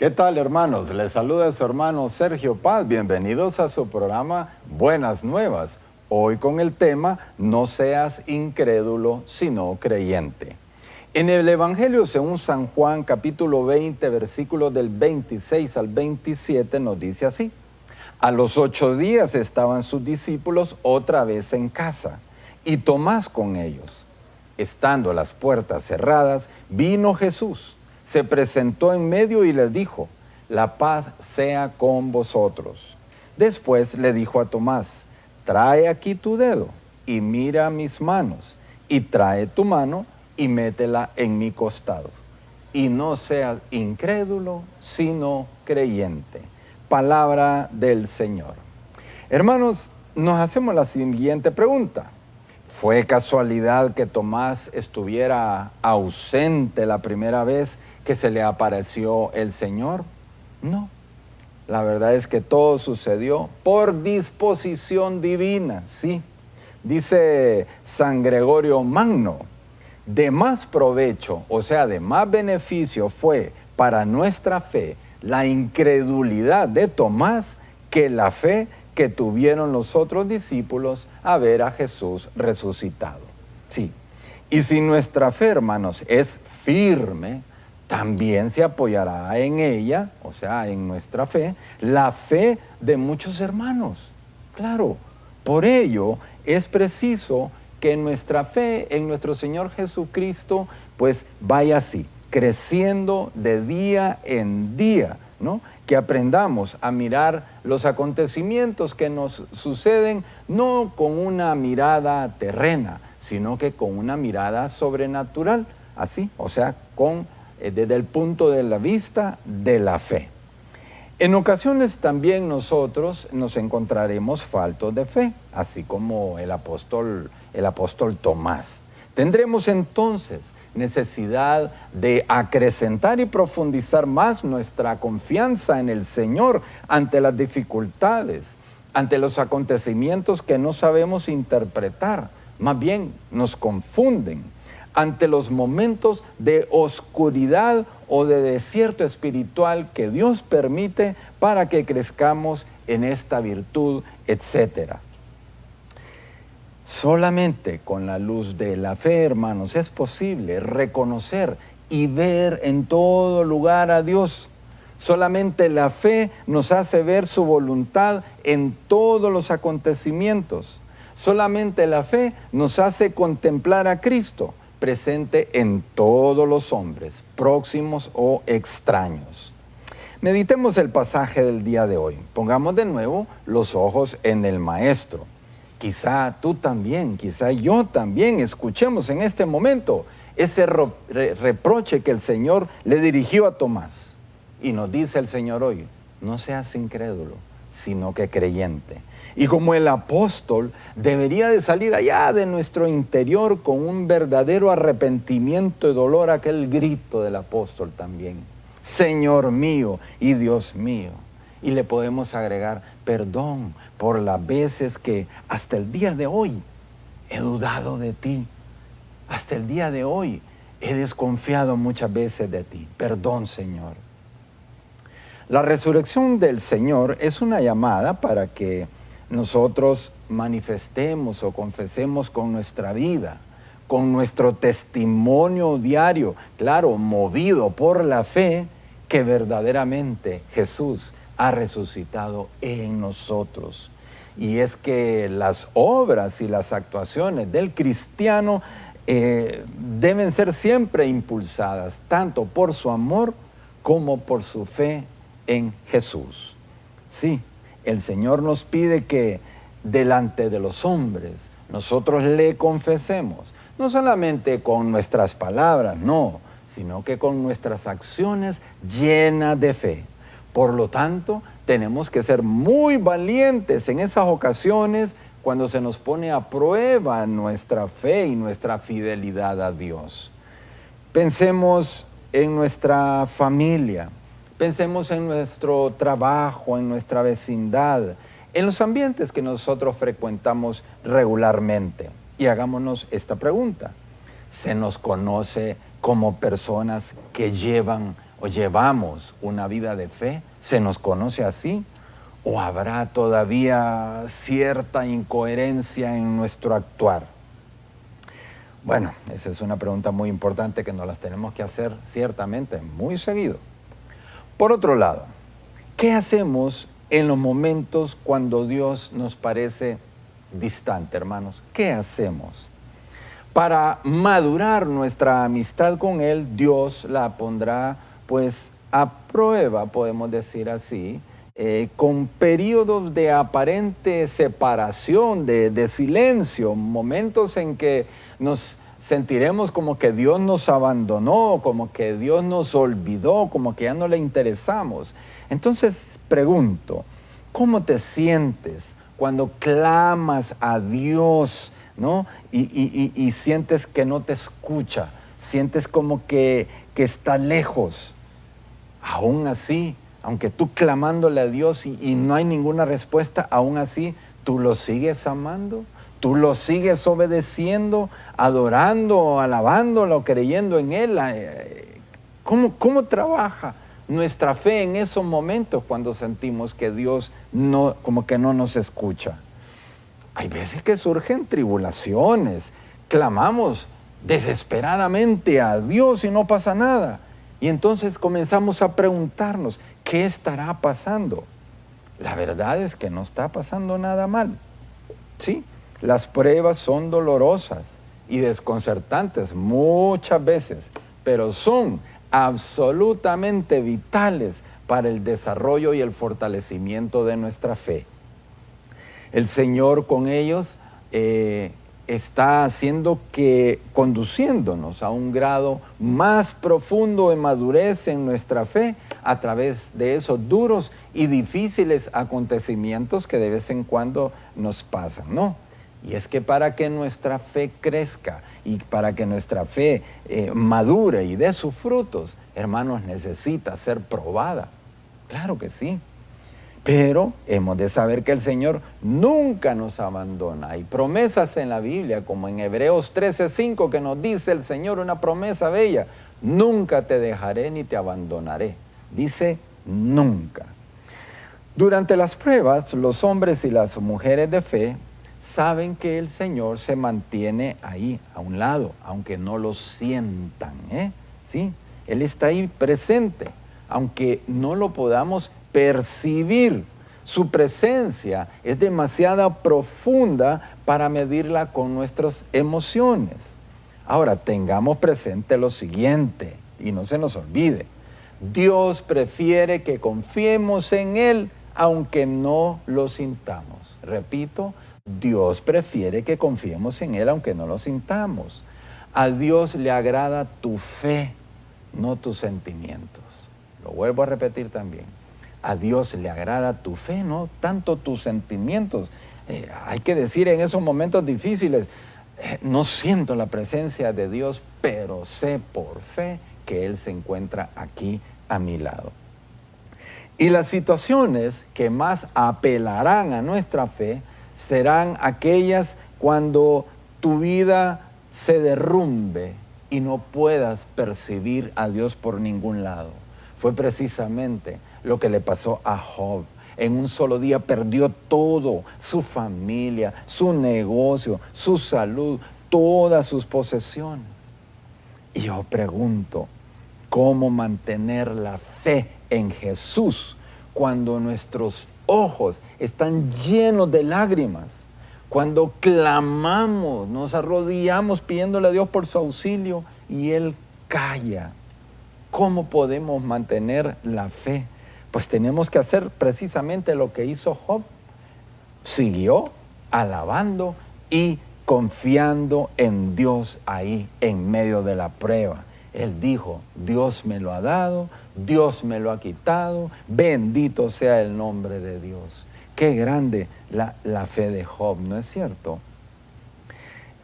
¿Qué tal, hermanos? Les saluda su hermano Sergio Paz. Bienvenidos a su programa Buenas Nuevas. Hoy con el tema No seas incrédulo, sino creyente. En el Evangelio según San Juan, capítulo 20, versículos del 26 al 27, nos dice así. A los 8 días estaban sus discípulos otra vez en casa, y Tomás con ellos. Estando las puertas cerradas, vino Jesús, se presentó en medio y les dijo, la paz sea con vosotros. Después le dijo a Tomás, trae aquí tu dedo y mira mis manos, y trae tu mano y métela en mi costado. Y no seas incrédulo, sino creyente. Palabra del Señor. Hermanos, nos hacemos la siguiente pregunta. ¿Fue casualidad que Tomás estuviera ausente la primera vez que se le apareció el Señor? No. La verdad es que todo sucedió por disposición divina, sí. Dice San Gregorio Magno, de más provecho, o sea, de más beneficio fue para nuestra fe la incredulidad de Tomás que la fe que tuvieron los otros discípulos a ver a Jesús resucitado. Sí, y si nuestra fe, hermanos, es firme, también se apoyará en ella, o sea, en nuestra fe, la fe de muchos hermanos. Claro, por ello es preciso que nuestra fe en nuestro Señor Jesucristo, pues vaya así, creciendo de día en día, ¿no? Que aprendamos a mirar los acontecimientos que nos suceden no con una mirada terrena, sino que con una mirada sobrenatural, así, o sea, desde el punto de la vista de la fe. En ocasiones también nosotros nos encontraremos faltos de fe, así como el apóstol Tomás. Tendremos entonces necesidad de acrecentar y profundizar más nuestra confianza en el Señor ante las dificultades, ante los acontecimientos que no sabemos interpretar, más bien nos confunden, ante los momentos de oscuridad o de desierto espiritual que Dios permite para que crezcamos en esta virtud, etc. Solamente con la luz de la fe, hermanos, es posible reconocer y ver en todo lugar a Dios. Solamente la fe nos hace ver su voluntad en todos los acontecimientos. Solamente la fe nos hace contemplar a Cristo, presente en todos los hombres, próximos o extraños. Meditemos el pasaje del día de hoy. Pongamos de nuevo los ojos en el Maestro. Quizá tú también, quizá yo también escuchemos en este momento ese reproche que el Señor le dirigió a Tomás. Y nos dice el Señor hoy, no seas incrédulo, sino que creyente. Y como el apóstol debería de salir allá de nuestro interior con un verdadero arrepentimiento y dolor, aquel grito del apóstol también, Señor mío y Dios mío. Y le podemos agregar, perdón por las veces que hasta el día de hoy he dudado de ti. Hasta el día de hoy he desconfiado muchas veces de ti. Perdón, Señor. La resurrección del Señor es una llamada para que nosotros manifestemos o confesemos con nuestra vida, con nuestro testimonio diario, claro, movido por la fe, que verdaderamente Jesús ha resucitado en nosotros. Y es que las obras y las actuaciones del cristiano deben ser siempre impulsadas, tanto por su amor como por su fe en Jesús. Sí, el Señor nos pide que delante de los hombres nosotros le confesemos, no solamente con nuestras palabras, no, sino que con nuestras acciones llenas de fe. Por lo tanto, tenemos que ser muy valientes en esas ocasiones cuando se nos pone a prueba nuestra fe y nuestra fidelidad a Dios. Pensemos en nuestra familia, pensemos en nuestro trabajo, en nuestra vecindad, en los ambientes que nosotros frecuentamos regularmente. Y hagámonos esta pregunta. ¿Se nos conoce como personas que llevan ¿O llevamos una vida de fe? ¿Se nos conoce así? ¿O habrá todavía cierta incoherencia en nuestro actuar? Bueno, esa es una pregunta muy importante que nos las tenemos que hacer ciertamente muy seguido. Por otro lado, ¿qué hacemos en los momentos cuando Dios nos parece distante, hermanos? ¿Qué hacemos? Para madurar nuestra amistad con Él, Dios la pondrá pues a prueba, podemos decir así, con periodos de aparente separación, de silencio, momentos en que nos sentiremos como que Dios nos abandonó, como que Dios nos olvidó, como que ya no le interesamos. Entonces pregunto, ¿cómo te sientes cuando clamas a Dios, ¿no? Y sientes que no te escucha, sientes como que está lejos? Aún así, aunque tú clamándole a Dios y no hay ninguna respuesta, aún así, tú lo sigues amando, tú lo sigues obedeciendo, adorando, alabándolo, creyendo en Él. ¿Cómo trabaja nuestra fe en esos momentos cuando sentimos que Dios no, como que no nos escucha? Hay veces que surgen tribulaciones, clamamos desesperadamente a Dios y no pasa nada. Y entonces comenzamos a preguntarnos, ¿qué estará pasando? La verdad es que no está pasando nada mal. Sí, las pruebas son dolorosas y desconcertantes muchas veces, pero son absolutamente vitales para el desarrollo y el fortalecimiento de nuestra fe. El Señor con ellos está haciendo conduciéndonos a un grado más profundo de madurez en nuestra fe a través de esos duros y difíciles acontecimientos que de vez en cuando nos pasan, ¿no? Y es que para que nuestra fe crezca y para que nuestra fe madure y dé sus frutos, hermanos, necesita ser probada. Claro que sí. Pero hemos de saber que el Señor nunca nos abandona. Hay promesas en la Biblia, como en Hebreos 13:5, que nos dice el Señor una promesa bella: nunca te dejaré ni te abandonaré. Dice nunca. Durante las pruebas, los hombres y las mujeres de fe saben que el Señor se mantiene ahí, a un lado, aunque no lo sientan, ¿sí? Él está ahí presente, aunque no lo podamos percibir. Su presencia es demasiado profunda para medirla con nuestras emociones. Ahora, tengamos presente lo siguiente, y no se nos olvide: Dios prefiere que confiemos en Él, aunque no lo sintamos. Repito, Dios prefiere que confiemos en Él, aunque no lo sintamos. A Dios le agrada tu fe, no tus sentimientos. Lo vuelvo a repetir también. A Dios le agrada tu fe, no tanto tus sentimientos. Hay que decir en esos momentos difíciles, no siento la presencia de Dios, pero sé por fe que Él se encuentra aquí a mi lado. Y las situaciones que más apelarán a nuestra fe serán aquellas cuando tu vida se derrumbe y no puedas percibir a Dios por ningún lado. Fue precisamente lo que le pasó a Job. En un solo día perdió todo: su familia, su negocio, su salud, todas sus posesiones. Y yo pregunto, ¿cómo mantener la fe en Jesús cuando nuestros ojos están llenos de lágrimas? Cuando clamamos, nos arrodillamos pidiéndole a Dios por su auxilio y Él calla. ¿Cómo podemos mantener la fe? Pues tenemos que hacer precisamente lo que hizo Job. Siguió alabando y confiando en Dios ahí en medio de la prueba. Él dijo: Dios me lo ha dado, Dios me lo ha quitado, bendito sea el nombre de Dios. Qué grande la fe de Job, ¿no es cierto?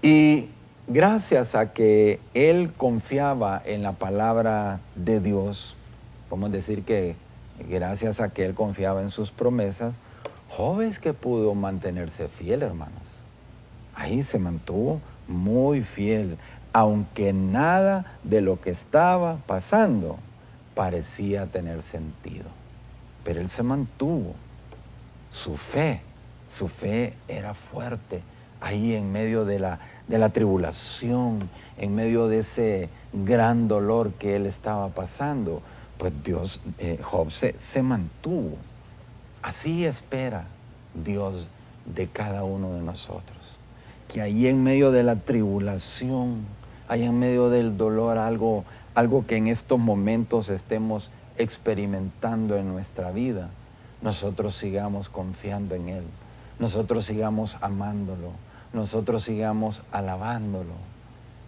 Y gracias a que él confiaba en la palabra de Dios, podemos decir que gracias a que él confiaba en sus promesas, Job es que pudo mantenerse fiel, hermanos. Ahí se mantuvo muy fiel, aunque nada de lo que estaba pasando parecía tener sentido. Pero él se mantuvo. Su fe era fuerte ahí en medio de la tribulación, en medio de ese gran dolor que él estaba pasando. Pues Job se mantuvo. Así espera Dios de cada uno de nosotros. Que ahí en medio de la tribulación, ahí en medio del dolor, algo que en estos momentos estemos experimentando en nuestra vida, nosotros sigamos confiando en Él, nosotros sigamos amándolo, nosotros sigamos alabándolo.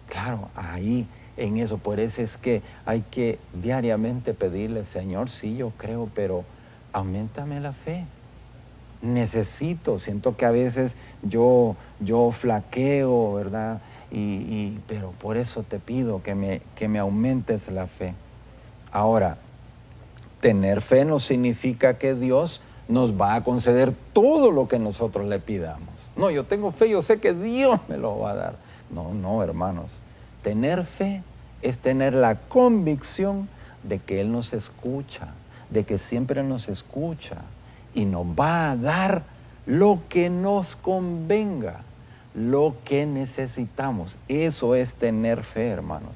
Claro, ahí en eso, por eso es que hay que diariamente pedirle, Señor, sí, yo creo, pero auméntame la fe. Siento que a veces yo flaqueo, ¿verdad? Pero por eso te pido que me aumentes la fe. Ahora, tener fe no significa que Dios nos va a conceder todo lo que nosotros le pidamos. No, yo tengo fe, yo sé que Dios me lo va a dar. No, hermanos. Tener fe es tener la convicción de que Él nos escucha, de que siempre nos escucha y nos va a dar lo que nos convenga, lo que necesitamos. Eso es tener fe, hermanos.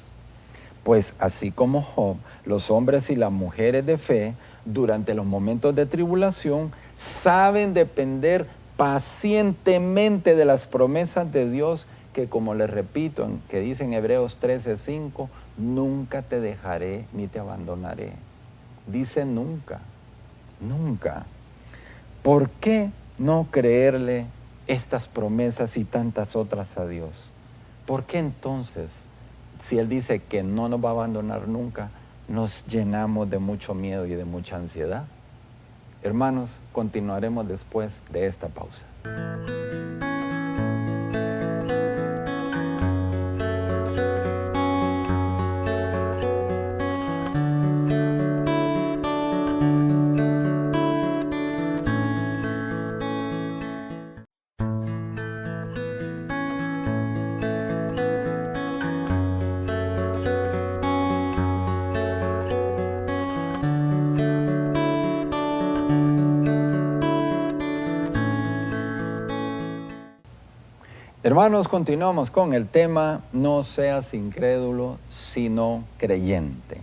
Pues así como Job, los hombres y las mujeres de fe, durante los momentos de tribulación, saben depender pacientemente de las promesas de Dios, que como les repito, que dice en Hebreos 13:5, nunca te dejaré ni te abandonaré. Dice nunca, nunca. ¿Por qué no creerle estas promesas y tantas otras a Dios? ¿Por qué entonces, si Él dice que no nos va a abandonar nunca, nos llenamos de mucho miedo y de mucha ansiedad? Hermanos, continuaremos después de esta pausa. Hermanos, continuamos con el tema, no seas incrédulo, sino creyente.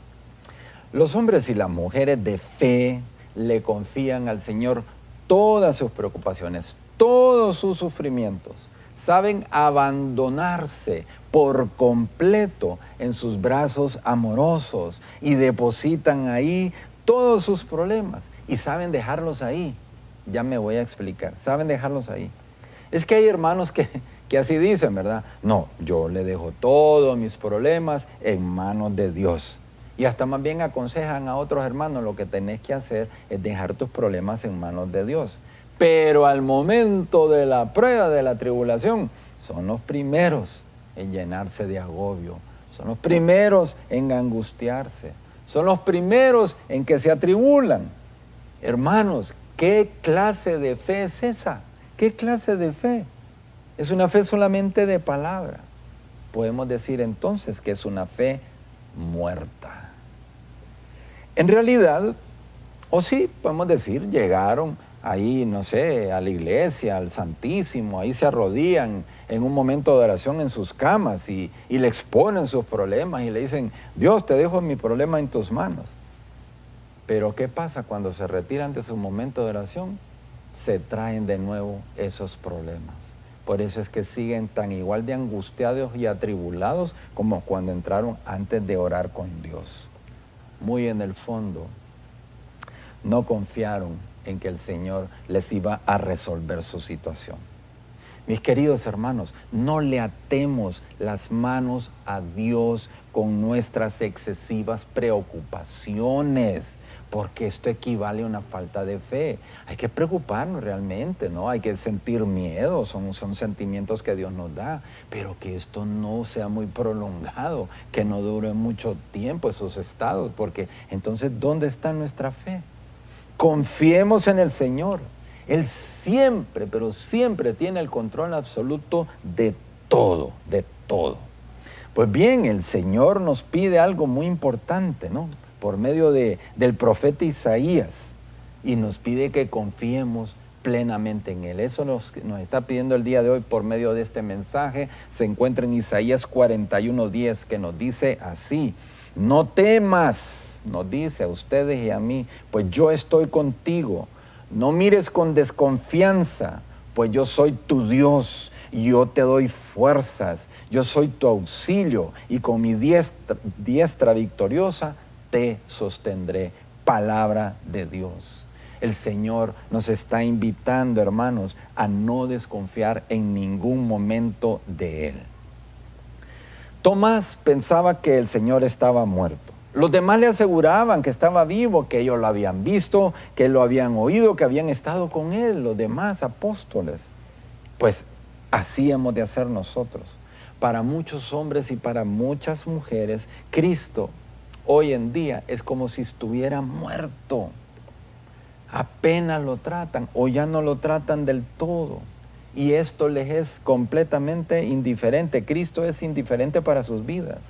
Los hombres y las mujeres de fe le confían al Señor todas sus preocupaciones, todos sus sufrimientos. Saben abandonarse por completo en sus brazos amorosos y depositan ahí todos sus problemas y saben dejarlos ahí. Ya me voy a explicar, saben dejarlos ahí. Es que hay hermanos que así dicen, ¿verdad? No, yo le dejo todos mis problemas en manos de Dios. Y hasta más bien aconsejan a otros hermanos, lo que tenés que hacer es dejar tus problemas en manos de Dios. Pero al momento de la prueba, de la tribulación, son los primeros en llenarse de agobio, son los primeros en angustiarse, son los primeros en que se atribulan. Hermanos, ¿qué clase de fe es esa? ¿Qué clase de fe? Es una fe solamente de palabra. Podemos decir entonces que es una fe muerta. En realidad, o sí, podemos decir, llegaron ahí, no sé, a la iglesia, al Santísimo, ahí se arrodillan en un momento de oración en sus camas y le exponen sus problemas y le dicen, Dios, te dejo mi problema en tus manos. Pero ¿qué pasa cuando se retiran de su momento de oración? Se traen de nuevo esos problemas. Por eso es que siguen tan igual de angustiados y atribulados como cuando entraron antes de orar con Dios. Muy en el fondo, no confiaron en que el Señor les iba a resolver su situación. Mis queridos hermanos, no le atemos las manos a Dios con nuestras excesivas preocupaciones, porque esto equivale a una falta de fe. Hay que preocuparnos realmente, ¿no? Hay que sentir miedo, son sentimientos que Dios nos da, pero que esto no sea muy prolongado, que no dure mucho tiempo esos estados, porque entonces, ¿dónde está nuestra fe? Confiemos en el Señor. Él siempre, pero siempre tiene el control absoluto de todo, de todo. Pues bien, el Señor nos pide algo muy importante, ¿no? por medio del profeta Isaías y nos pide que confiemos plenamente en Él. Eso nos está pidiendo el día de hoy por medio de este mensaje. Se encuentra en Isaías 41:10, que nos dice así: no temas, nos dice a ustedes y a mí, pues yo estoy contigo. No mires con desconfianza, pues yo soy tu Dios y yo te doy fuerzas. Yo soy tu auxilio y con mi diestra victoriosa te sostendré. Palabra de Dios. El Señor nos está invitando, hermanos, a no desconfiar en ningún momento de Él. Tomás pensaba que el Señor estaba muerto. Los demás le aseguraban que estaba vivo, que ellos lo habían visto, que lo habían oído, que habían estado con Él, los demás apóstoles. Pues así hemos de hacer nosotros. Para muchos hombres y para muchas mujeres, Cristo hoy en día es como si estuviera muerto. Apenas lo tratan o ya no lo tratan del todo. Y esto les es completamente indiferente. Cristo es indiferente para sus vidas.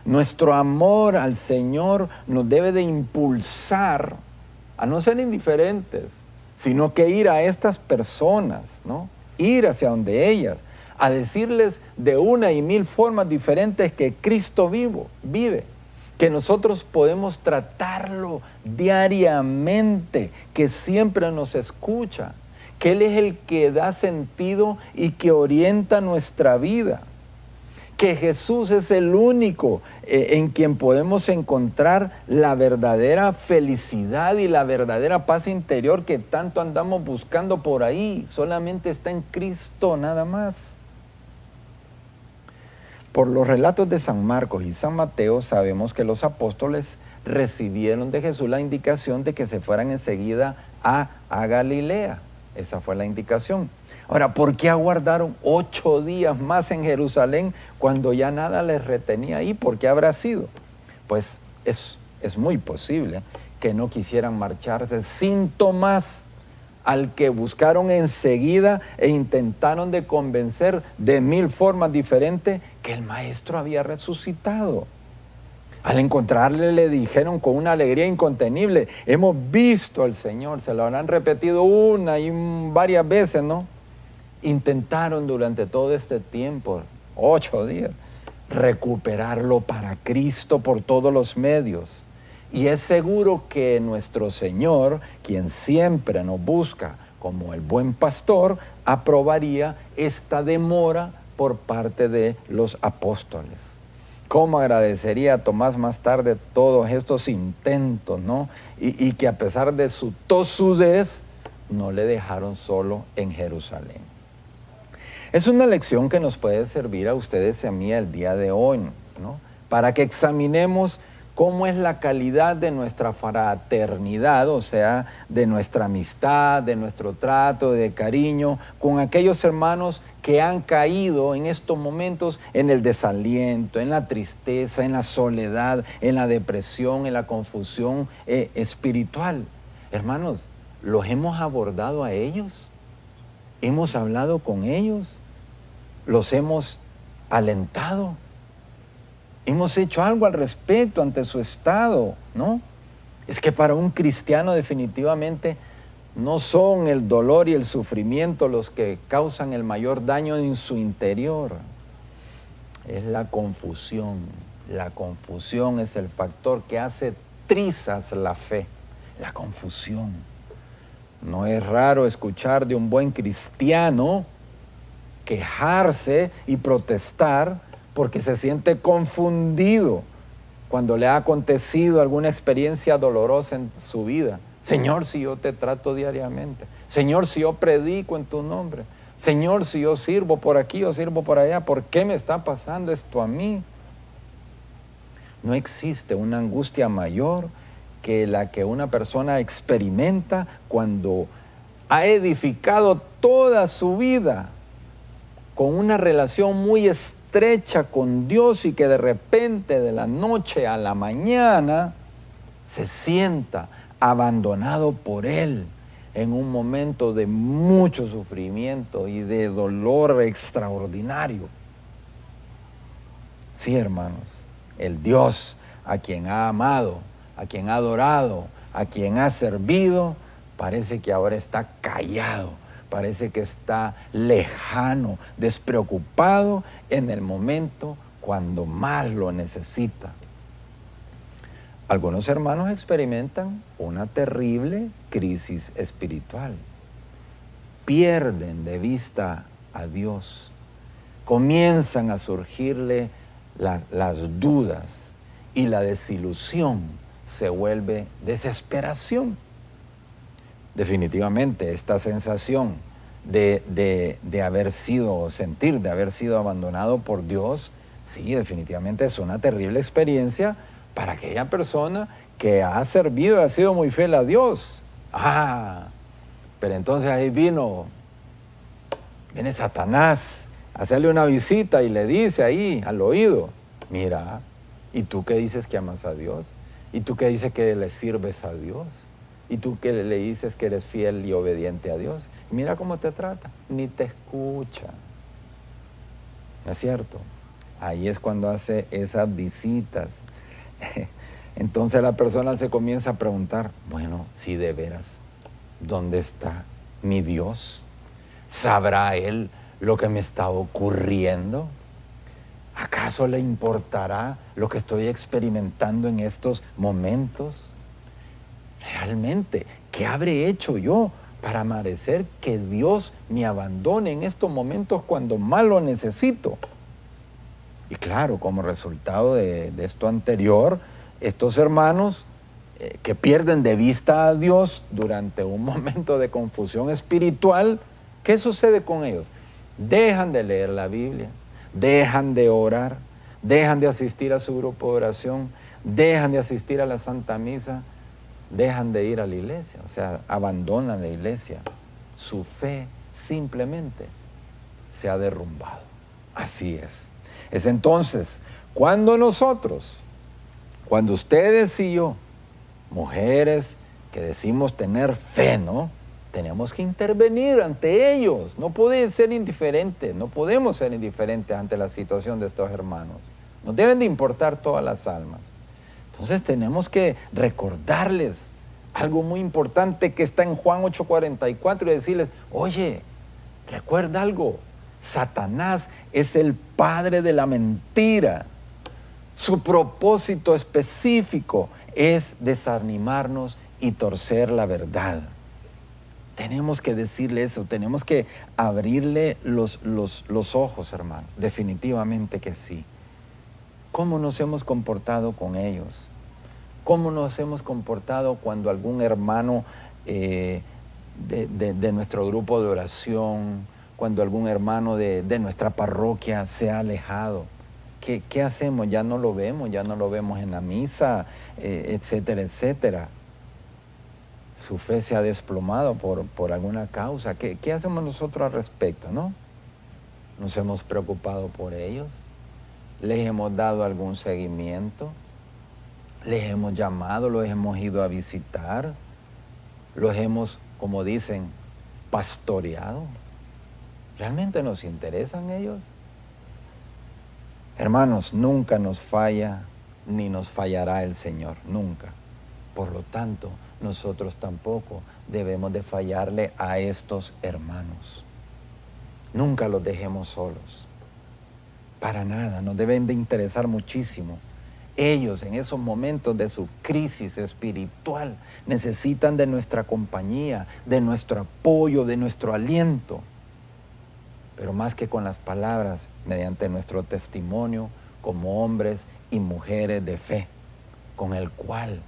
Nuestro amor al Señor nos debe de impulsar a no ser indiferentes, sino que ir a estas personas, ¿no? Ir hacia donde ellas, a decirles de una y mil formas diferentes que Cristo vive. Que nosotros podemos tratarlo diariamente, que siempre nos escucha, que Él es el que da sentido y que orienta nuestra vida, que Jesús es el único en quien podemos encontrar la verdadera felicidad y la verdadera paz interior que tanto andamos buscando por ahí. Solamente está en Cristo, nada más. Por los relatos de San Marcos y San Mateo sabemos que los apóstoles recibieron de Jesús la indicación de que se fueran enseguida a Galilea. Esa fue la indicación. Ahora, ¿por qué aguardaron 8 días más en Jerusalén cuando ya nada les retenía ahí? ¿Por qué habrá sido? Pues es muy posible que no quisieran marcharse sin Tomás, al que buscaron enseguida e intentaron de convencer de 1000 formas diferentes que el Maestro había resucitado. Al encontrarle le dijeron con una alegría incontenible: hemos visto al Señor. Se lo habrán repetido una y varias veces, ¿no? Intentaron durante todo este tiempo, 8 días, recuperarlo para Cristo por todos los medios. Y es seguro que nuestro Señor, quien siempre nos busca como el buen pastor, aprobaría esta demora por parte de los apóstoles. ¿Cómo agradecería a Tomás más tarde todos estos intentos, ¿no? Y que a pesar de su tosudez, no le dejaron solo en Jerusalén. Es una lección que nos puede servir a ustedes y a mí el día de hoy, ¿no? Para que examinemos cómo es la calidad de nuestra fraternidad, o sea, de nuestra amistad, de nuestro trato, de cariño, con aquellos hermanos que han caído en estos momentos en el desaliento, en la tristeza, en la soledad, en la depresión, en la confusión espiritual. Hermanos, ¿los hemos abordado a ellos? ¿Hemos hablado con ellos? ¿Los hemos alentado? Hemos hecho algo al respecto ante su estado, ¿no? Es que para un cristiano definitivamente no son el dolor y el sufrimiento los que causan el mayor daño en su interior. Es la confusión. La confusión es el factor que hace trizas la fe. La confusión. No es raro escuchar de un buen cristiano quejarse y protestar porque se siente confundido cuando le ha acontecido alguna experiencia dolorosa en su vida. Señor, si yo te trato diariamente. Señor, si yo predico en tu nombre. Señor, si yo sirvo por aquí o sirvo por allá, ¿por qué me está pasando esto a mí? No existe una angustia mayor que la que una persona experimenta cuando ha edificado toda su vida con una relación muy estrecha con Dios y que de repente de la noche a la mañana se sienta abandonado por Él en un momento de mucho sufrimiento y de dolor extraordinario. Sí, hermanos, el Dios a quien ha amado, a quien ha adorado, a quien ha servido, parece que ahora está callado, parece que está lejano, despreocupado en el momento cuando más lo necesita. Algunos hermanos experimentan una terrible crisis espiritual. Pierden de vista a Dios. Comienzan a surgirle las dudas y la desilusión se vuelve desesperación. Definitivamente esta sensación de haber sido, sentir de haber sido abandonado por Dios, sí, definitivamente es una terrible experiencia para aquella persona que ha servido, ha sido muy fiel a Dios. Pero entonces ahí viene Satanás a hacerle una visita y le dice ahí al oído, mira, ¿y tú qué dices que amas a Dios? ¿Y tú qué dices que le sirves a Dios? ¿Y tú qué le dices que eres fiel y obediente a Dios? Mira cómo te trata, ni te escucha. ¿No es cierto? Ahí es cuando hace esas visitas. Entonces la persona se comienza a preguntar, bueno, si de veras, ¿dónde está mi Dios? ¿Sabrá Él lo que me está ocurriendo? ¿Acaso le importará lo que estoy experimentando en estos momentos? Realmente, ¿qué habré hecho yo para merecer que Dios me abandone en estos momentos cuando más lo necesito? Y claro, como resultado de esto anterior, estos hermanos que pierden de vista a Dios durante un momento de confusión espiritual, ¿qué sucede con ellos? Dejan de leer la Biblia, dejan de orar, dejan de asistir a su grupo de oración, dejan de asistir a la Santa Misa, dejan de ir a la iglesia, o sea, abandonan la iglesia. Su fe simplemente se ha derrumbado. Así es. Es entonces cuando nosotros, cuando ustedes y yo, mujeres que decimos tener fe, ¿no? Tenemos que intervenir ante ellos. No pueden ser indiferentes, no podemos ser indiferentes ante la situación de estos hermanos. Nos deben de importar todas las almas. Entonces tenemos que recordarles algo muy importante que está en Juan 8:44 y decirles, oye, recuerda algo, Satanás es el padre de la mentira. Su propósito específico es desanimarnos y torcer la verdad. Tenemos que decirle eso, tenemos que abrirle los ojos, hermano. Definitivamente que sí. ¿Cómo nos hemos comportado con ellos? ¿Cómo nos hemos comportado cuando algún hermano de nuestro grupo de oración, cuando algún hermano de nuestra parroquia se ha alejado? ¿Qué hacemos? Ya no lo vemos en la misa, etcétera, etcétera. Su fe se ha desplomado por alguna causa. ¿Qué hacemos nosotros al respecto, no? ¿Nos hemos preocupado por ellos? ¿Les hemos dado algún seguimiento? ¿Les hemos llamado? ¿Los hemos ido a visitar? ¿Los hemos, como dicen, pastoreado? ¿Realmente nos interesan ellos? Hermanos, nunca nos falla ni nos fallará el Señor, nunca. Por lo tanto, nosotros tampoco debemos de fallarle a estos hermanos. Nunca los dejemos solos. Para nada, nos deben de interesar muchísimo. Ellos en esos momentos de su crisis espiritual necesitan de nuestra compañía, de nuestro apoyo, de nuestro aliento. Pero más que con las palabras, mediante nuestro testimonio como hombres y mujeres de fe, con el cual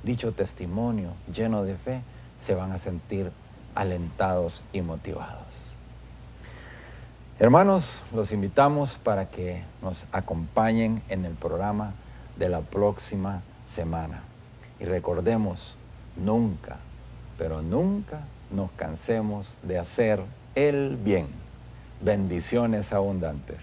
dicho testimonio lleno de fe se van a sentir alentados y motivados. Hermanos, los invitamos para que nos acompañen en el programa de la próxima semana. Y recordemos, nunca, pero nunca nos cansemos de hacer el bien. Bendiciones abundantes.